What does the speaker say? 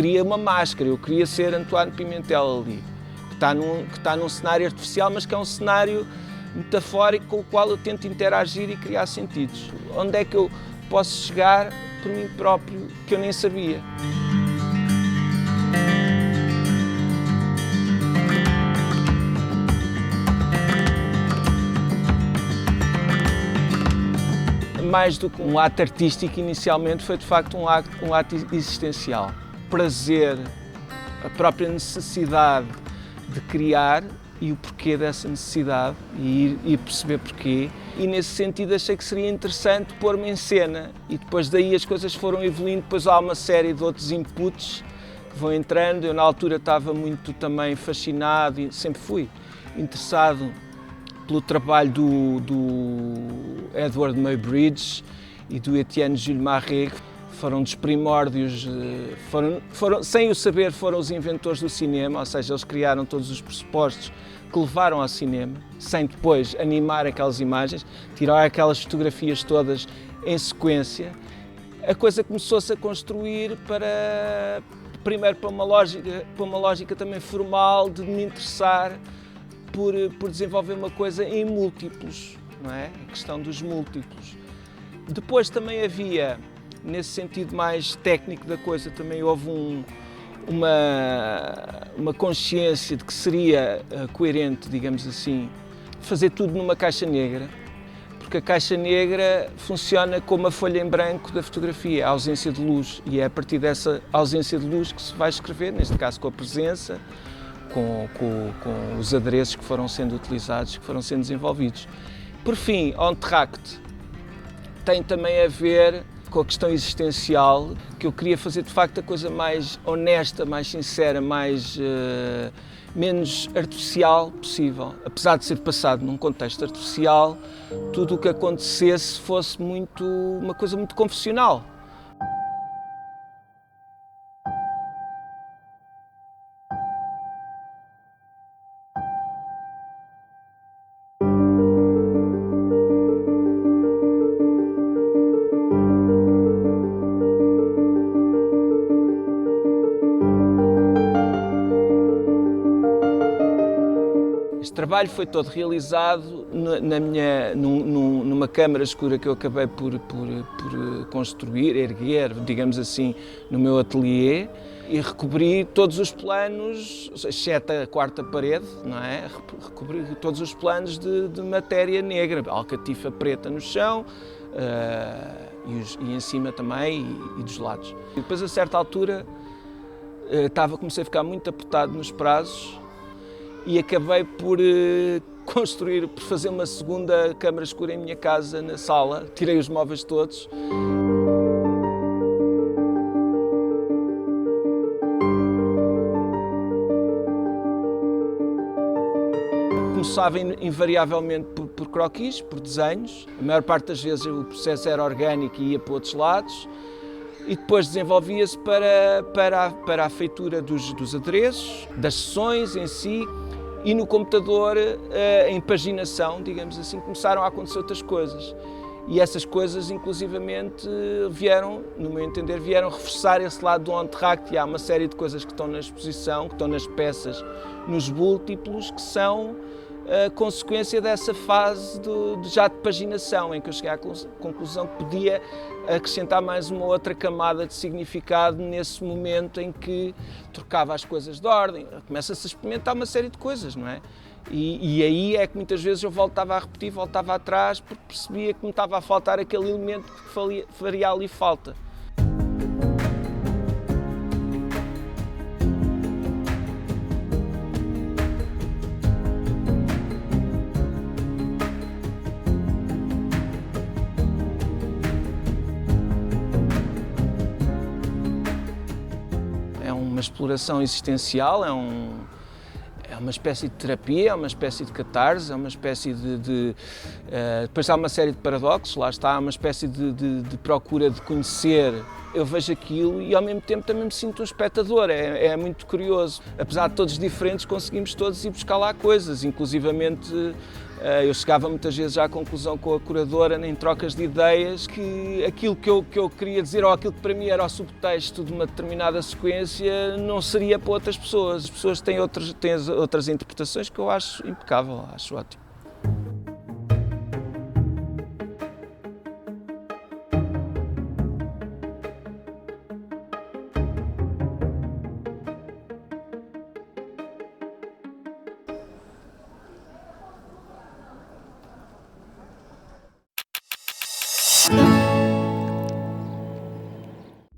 queria uma máscara, eu queria ser Antoine Pimentel ali, que está num cenário artificial, mas que é um cenário metafórico com o qual eu tento interagir e criar sentidos. Onde é que eu posso chegar por mim próprio, que eu nem sabia. Mais do que um ato artístico, inicialmente foi de facto um ato existencial. Prazer, a própria necessidade de criar e o porquê dessa necessidade e perceber porquê. E nesse sentido achei que seria interessante pôr-me em cena e depois daí as coisas foram evoluindo, depois há uma série de outros inputs que vão entrando. Eu na altura estava muito também fascinado e sempre fui interessado pelo trabalho do Edward Muybridge e do Etienne Jules Maré, que foram dos primórdios, sem o saber, foram os inventores do cinema, ou seja, eles criaram todos os pressupostos que levaram ao cinema, sem depois animar aquelas imagens, tirar aquelas fotografias todas em sequência. A coisa começou-se a construir primeiro para uma lógica também formal de me interessar por desenvolver uma coisa em múltiplos, não é? A questão dos múltiplos. Depois também havia, nesse sentido mais técnico da coisa, também houve uma consciência de que seria coerente, digamos assim, fazer tudo numa caixa negra, porque a caixa negra funciona como a folha em branco da fotografia, a ausência de luz, e é a partir dessa ausência de luz que se vai escrever, neste caso com a presença, com os adereços que foram sendo utilizados, que foram sendo desenvolvidos. Por fim, Entr'acte tem também a ver com a questão existencial, que eu queria fazer de facto a coisa mais honesta, mais sincera, menos artificial possível. Apesar de ser passado num contexto artificial, tudo o que acontecesse fosse uma coisa muito confessional. Este trabalho foi todo realizado numa câmara escura que eu acabei por construir, erguer, digamos assim, no meu ateliê e recobri todos os planos, exceto a quarta parede, não é? Recobri todos os planos de matéria negra, alcatifa preta no chão e em cima também e dos lados. E depois, a certa altura, comecei a ficar muito apertado nos prazos e acabei por fazer uma segunda câmara escura em minha casa, na sala. Tirei os móveis todos. Começava invariavelmente por croquis, por desenhos. A maior parte das vezes o processo era orgânico e ia para outros lados. E depois desenvolvia-se para a feitura dos adereços, das sessões em si. E no computador, em paginação, digamos assim, começaram a acontecer outras coisas. E essas coisas, inclusivamente, no meu entender, vieram reforçar esse lado do Entr'acte. E há uma série de coisas que estão na exposição, que estão nas peças, nos múltiplos, que são a consequência dessa fase já de paginação, em que eu cheguei à conclusão que podia acrescentar mais uma outra camada de significado nesse momento em que trocava as coisas de ordem. Começa-se a experimentar uma série de coisas, não é? E aí é que muitas vezes eu voltava a repetir, voltava atrás, porque percebia que me estava a faltar aquele elemento que faria ali falta. Uma exploração existencial, é uma espécie de terapia, é uma espécie de catarse, é uma espécie depois há uma série de paradoxos, lá está, há uma espécie de procura de conhecer. Eu vejo aquilo e ao mesmo tempo também me sinto um espectador, é muito curioso. Apesar de todos diferentes, conseguimos todos ir buscar lá coisas, inclusivamente Eu chegava muitas vezes à conclusão com a curadora, em trocas de ideias, que aquilo que eu queria dizer, ou aquilo que para mim era o subtexto de uma determinada sequência, não seria para outras pessoas. As pessoas têm outras interpretações que eu acho impecável, acho ótimo.